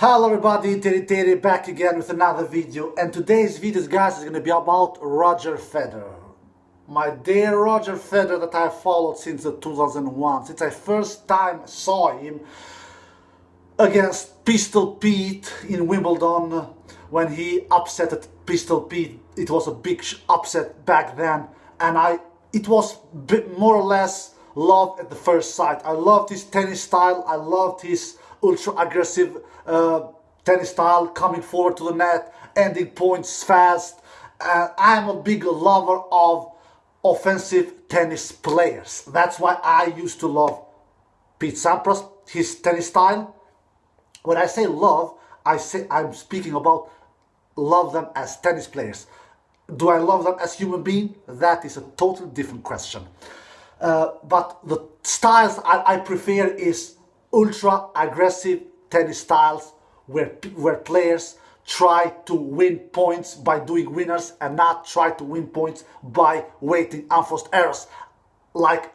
Hello everybody, Terry back again with another video, and today's video, guys, is going to be about Roger Federer. My dear Roger Federer that I followed since 2001, since I first time saw him against Pistol Pete in Wimbledon when he upset Pistol Pete. It was a big upset back then, and it was more or less love at the first sight. I loved his tennis style, I loved his ultra aggressive tennis style, coming forward to the net, ending points fast. I'm a big lover of offensive tennis players. That's why I used to love Pete Sampras, his tennis style. When I say love, I'm speaking about love them as tennis players. Do I love them as human beings? That is a totally different question. But the styles I prefer is ultra aggressive tennis styles where players try to win points by doing winners and not try to win points by waiting unforced errors like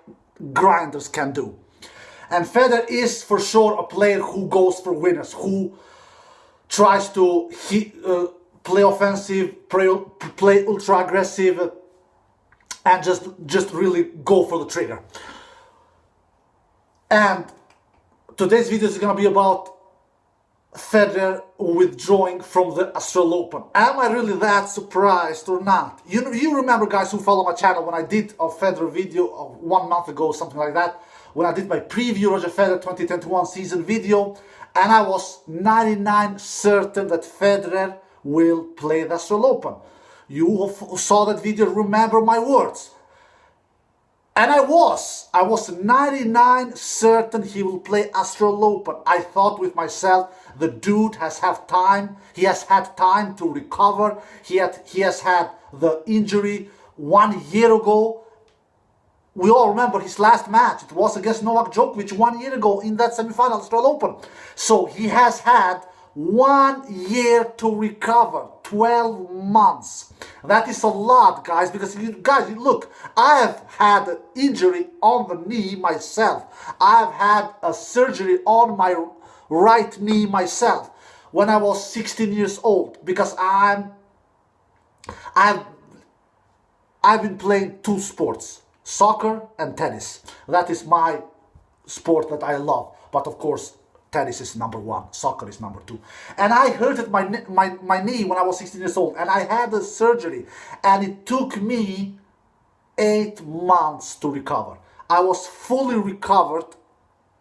grinders can do. And Federer is for sure a player who goes for winners, who tries to play offensive, play ultra aggressive, and just really go for the trigger. And today's video is going to be about Federer withdrawing from the Australian Open. Am I really that surprised or not? You remember, guys who follow my channel, when I did a Federer video 1 month ago, something like that, when I did my preview Roger Federer 2021 season video, and I was 99% certain that Federer will play the Australian Open. You who saw that video remember my words. And I was 99% certain he will play Australian Open. I thought with myself, the dude has had time. He has had time to recover. He has had the injury 1 year ago. We all remember his last match. It was against Novak Djokovic 1 year ago in that semi-final Australian Open. So he has had 1 year to recover, 12 months. That is a lot, guys, because guys, look, I have had an injury on the knee myself. I have had a surgery on my right knee myself when I was 16 years old, because I've been playing two sports, soccer and tennis. That is my sport that I love. But of course, tennis is number one, soccer is number two. And I hurted my knee when I was 16 years old, and I had a surgery, and it took me 8 months to recover. I was fully recovered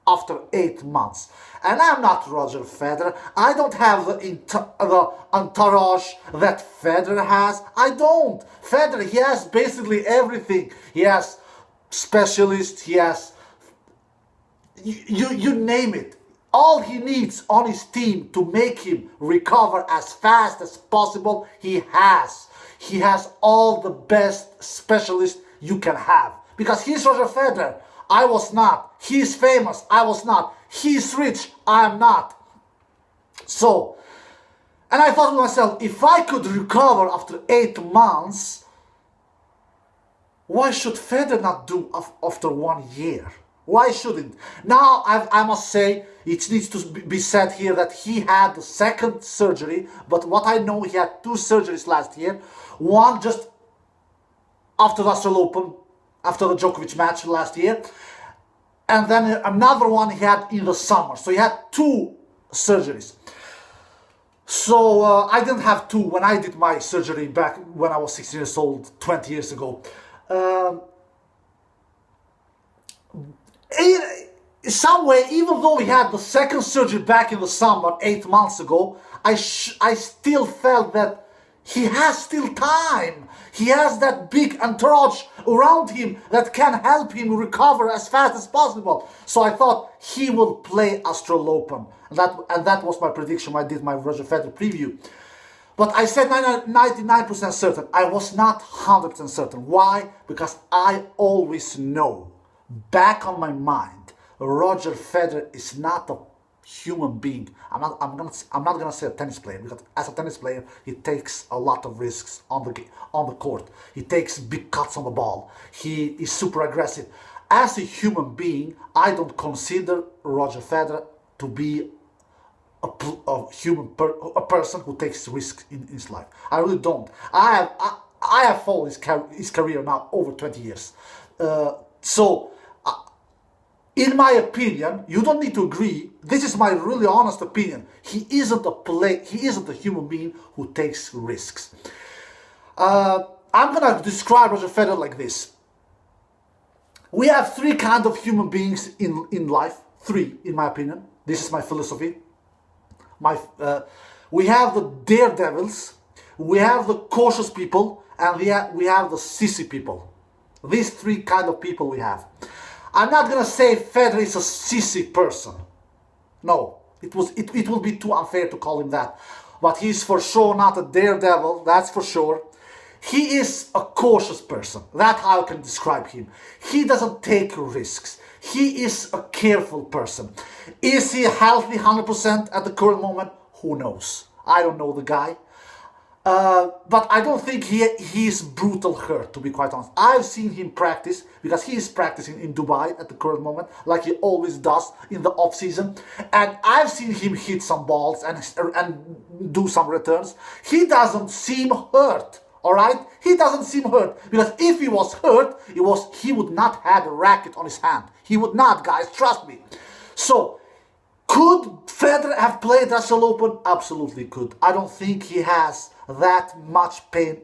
after 8 months. And I'm not Roger Federer. I don't have the entourage that Federer has. I don't. Federer, he has basically everything. He has specialists, he has, you name it. All he needs on his team to make him recover as fast as possible, he has. He has all the best specialists you can have. Because he's Roger Federer, I was not. He's famous, I was not. He's rich, I am not. So, and I thought to myself, if I could recover after 8 months, why should Federer not do after 1 year? Why shouldn't? Now, I must say, it needs to be said here that he had the second surgery, but what I know, he had 2 surgeries last year. One just after the Australian Open, after the Djokovic match last year, and then another one he had in the summer. So he had 2 surgeries. So I didn't have 2 when I did my surgery back when I was 16 years old, 20 years ago. In some way, even though he had the second surgery back in the summer 8 months ago, I still felt that he has still time. He has that big entourage around him that can help him recover as fast as possible. So I thought he will play Australian Open. And that was my prediction when I did my Roger Federer preview. But I said 99% certain. I was not 100% certain. Why? Because I always know, back on my mind, Roger Federer is not a human being. I'm not gonna say a tennis player, because as a tennis player he takes a lot of risks on the court. He takes big cuts on the ball. He is super aggressive. As a human being, I don't consider Roger Federer to be a person who takes risks in his life. I really don't. I have followed his career now over 20 years. So, in my opinion, you don't need to agree. This is my really honest opinion. He isn't a human being who takes risks. I'm gonna describe Roger Federer like this. We have three kinds of human beings in life. Three, in my opinion. This is my philosophy. We have the daredevils, we have the cautious people, and we have the sissy people. These three kind of people we have. I'm not gonna say Federer is a sissy person. No, it will be too unfair to call him that. But he's for sure not a daredevil, that's for sure. He is a cautious person. That's how I can describe him. He doesn't take risks. He is a careful person. Is he healthy 100% at the current moment? Who knows? I don't know the guy. But I don't think he is brutal hurt, to be quite honest. I've seen him practice, because he is practicing in Dubai at the current moment, like he always does in the off season. And I've seen him hit some balls and do some returns. He doesn't seem hurt. Alright? He doesn't seem hurt. Because if he was hurt, he would not have a racket on his hand. He would not, guys. Trust me. So, could Federer have played Russell Open? Absolutely could. I don't think he has that much pain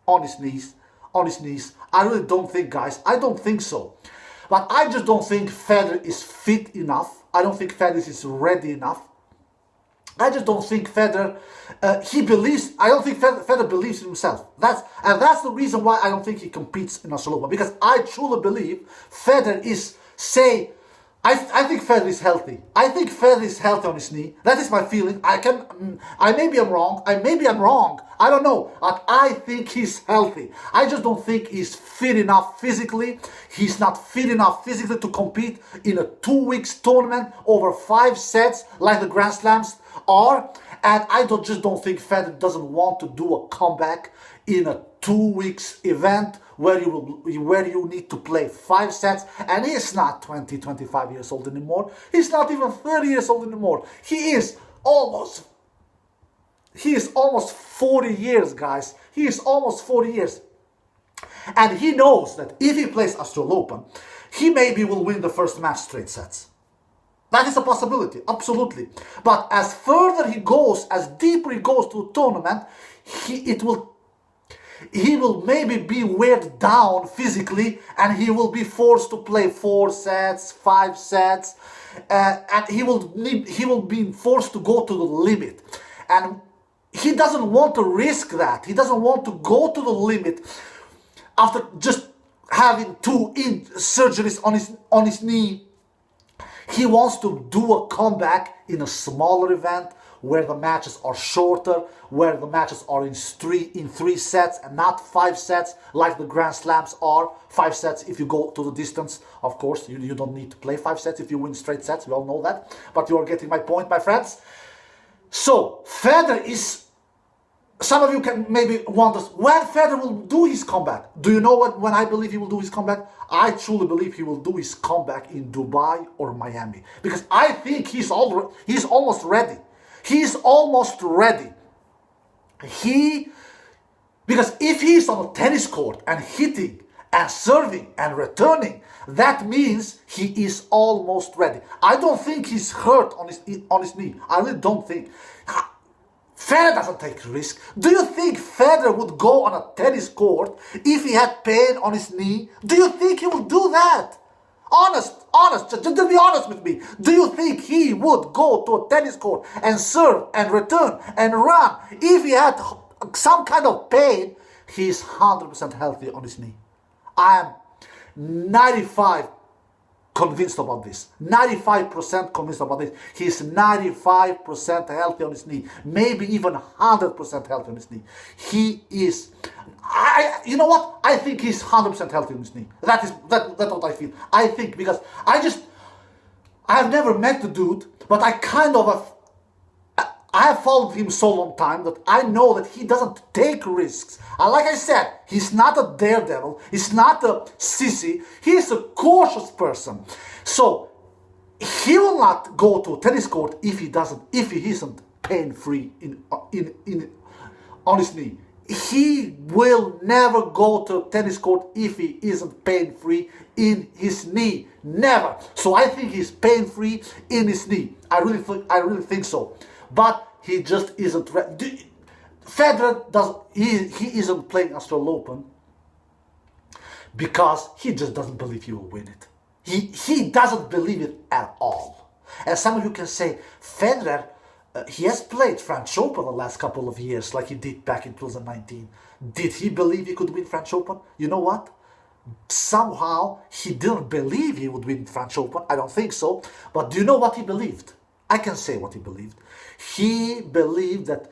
on his knees. I really don't think, guys. I don't think so. But I just don't think Federer is fit enough. I don't think Federer is ready enough. I just don't think Federer, I don't think Federer believes in himself. That's the reason why I don't think he competes in Australian Open. Because I truly believe Federer is, I think Federer is healthy. I think Federer is healthy on his knee. That is my feeling. Maybe I'm wrong. I don't know. But I think he's healthy. I just don't think he's fit enough physically. He's not fit enough physically to compete in a 2 weeks tournament over 5 sets like the Grand Slams are. And I just don't think Federer doesn't want to do a comeback in a 2 weeks event where you need to play 5 sets. And he's not 25 years old anymore. He's not even 30 years old anymore. He is almost 40 years, guys. He is almost 40 years. And he knows that if he plays Australian Open, he maybe will win the first match straight sets. That is a possibility, absolutely. But as further he goes, as deeper he goes to the tournament, he will maybe be weighed down physically, and he will be forced to play 4 sets, 5 sets, and he will be forced to go to the limit. And he doesn't want to risk that. He doesn't want to go to the limit after just having 2 surgeries on his knee. He wants to do a comeback in a smaller event where the matches are shorter, where the matches are in 3 sets and not 5 sets like the Grand Slams are. 5 sets if you go to the distance. Of course, you don't need to play 5 sets if you win straight sets. We all know that. But you are getting my point, my friends. So, Federer is... Some of you can maybe wonder when Federer will do his comeback. Do you know when I believe he will do his comeback? I truly believe he will do his comeback in Dubai or Miami. Because I think he's almost ready. He's almost ready. Because if he's on a tennis court and hitting and serving and returning, that means he is almost ready. I don't think he's hurt on his knee. I really don't think. Federer doesn't take risk. Do you think Federer would go on a tennis court if he had pain on his knee? Do you think he will do that? Honest, just be honest with me. Do you think he would go to a tennis court and serve and return and run if he had some kind of pain? He's 100% healthy on his knee. I am 95% convinced about this. 95% convinced about this. He's 95% healthy on his knee. Maybe even 100% healthy on his knee. He is... you know what? I think he's 100% healthy on his knee. That's what I feel. I think, because I have never met the dude, but I have followed him so long time that I know that he doesn't take risks. And like I said, he's not a daredevil. He's not a sissy. He's a cautious person. So, he will not go to a tennis court if he isn't pain-free on his knee. He will never go to a tennis court if he isn't pain-free in his knee. Never. So I think he's pain-free in his knee. I really think so. But he just isn't ready. Federer he isn't playing Australian Open because he just doesn't believe he will win it. He doesn't believe it at all. And some of you can say, Federer, he has played French Open the last couple of years like he did back in 2019. Did he believe he could win French Open? You know what? Somehow he didn't believe he would win French Open. I don't think so. But do you know what he believed? I can say what he believed. He believed that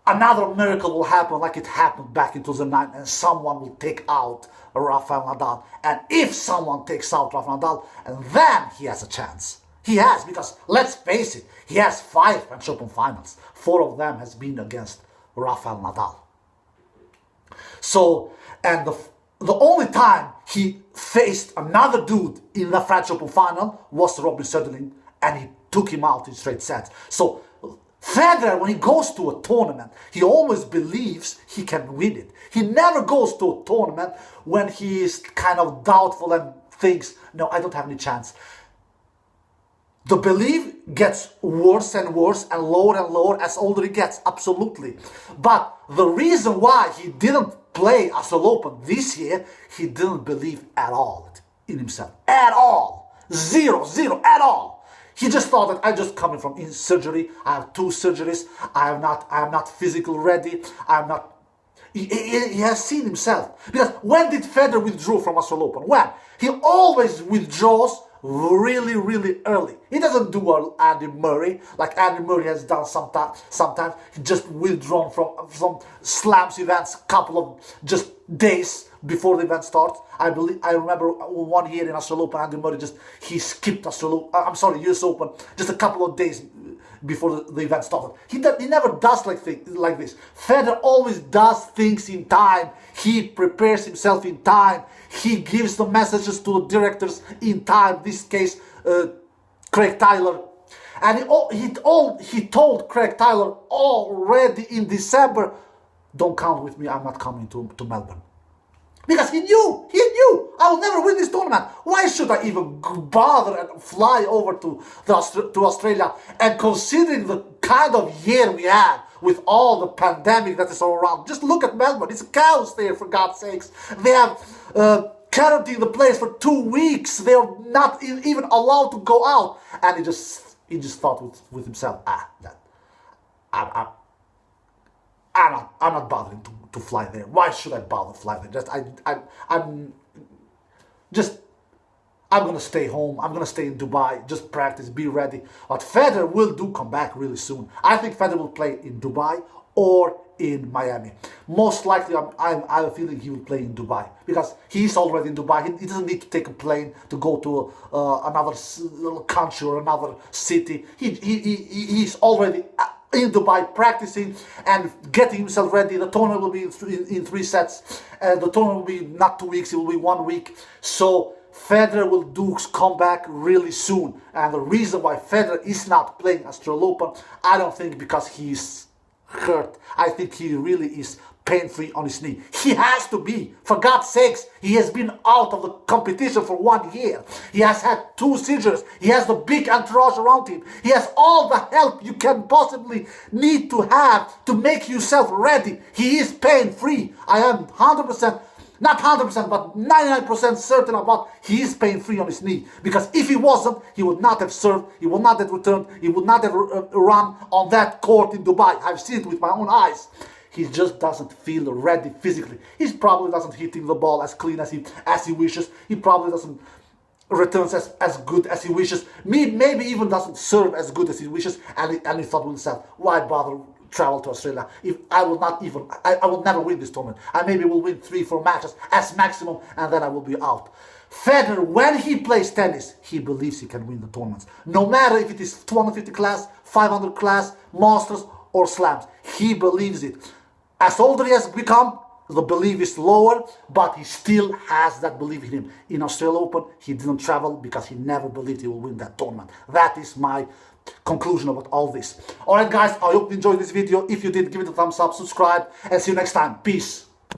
another miracle will happen like it happened back in 2009 and someone will take out Rafael Nadal. And if someone takes out Rafael Nadal, and then he has a chance. He has, because let's face it, he has 5 French Open finals. 4 of them has been against Rafael Nadal. So, and the only time he faced another dude in the French Open final was Robin Söderling, and he took him out in straight sets. So, Federer, when he goes to a tournament, he always believes he can win it. He never goes to a tournament when he is kind of doubtful and thinks, no, I don't have any chance. The belief gets worse and worse and lower as older he gets, absolutely. But the reason why he didn't play Australian Open this year, he didn't believe at all in himself. At all. Zero at all. He just thought that I'm just coming from surgery. I have 2 surgeries. I am not physically ready. I'm not. He has seen himself. Because when did Federer withdraw from Australian Open? When? He always withdraws really early. He doesn't do Andy Murray like Andy Murray has done sometimes. He just withdrawn from slams events couple of just days before the event starts. I remember one year in Australian Open, Andy Murray he skipped US Open just a couple of days before the event started. He never does like this. Federer always does things in time. He prepares himself in time. He gives the messages to the directors in time. This case, Craig Tyler, and he told Craig Tyler already in December, "Don't count with me. I'm not coming to Melbourne." Because he knew, I will never win this tournament. Why should I even bother and fly over to Australia? And considering the kind of year we have with all the pandemic that is all around, just look at Melbourne. It's a chaos there, for God's sakes. They have quarantined the place for 2 weeks. They are not even allowed to go out. And he just thought with himself, I'm not bothering to fly there. Why should I bother fly there? I'm gonna stay home. I'm gonna stay in Dubai. Just practice, be ready. But Federer will come back really soon. I think Federer will play in Dubai or in Miami. Most likely, I have a feeling he will play in Dubai because he's already in Dubai. He doesn't need to take a plane to go to another country or another city. He's already in Dubai practicing and getting himself ready. The tournament will be in 3 sets, and the tournament will be not 2 weeks, it will be 1 week. So Federer will come back really soon. And the reason why Federer is not playing Australian Open, I don't think because he's hurt. I think he really is pain-free on his knee. He has to be. For God's sakes, he has been out of the competition for 1 year. He has had 2 surgeries. He has the big entourage around him. He has all the help you can possibly need to have to make yourself ready. He is pain-free. I am 100%, not 100%, but 99% certain about he is pain-free on his knee. Because if he wasn't, he would not have served, he would not have returned, he would not have run on that court in Dubai. I've seen it with my own eyes. He just doesn't feel ready physically. He probably doesn't hitting the ball as clean as he wishes. He probably doesn't returns as good as he wishes. Maybe even doesn't serve as good as he wishes. And he thought to himself, why bother travel to Australia if I will never win this tournament. I maybe will win 3-4 matches as maximum, and then I will be out. Federer, when he plays tennis, he believes he can win the tournaments. No matter if it is 250 class, 500 class, Masters or Slams. He believes it. As older he has become, the belief is lower, but he still has that belief in him. In Australian Open, he didn't travel because he never believed he will win that tournament. That is my conclusion about all this. Alright guys, I hope you enjoyed this video. If you did, give it a thumbs up, subscribe, and see you next time. Peace.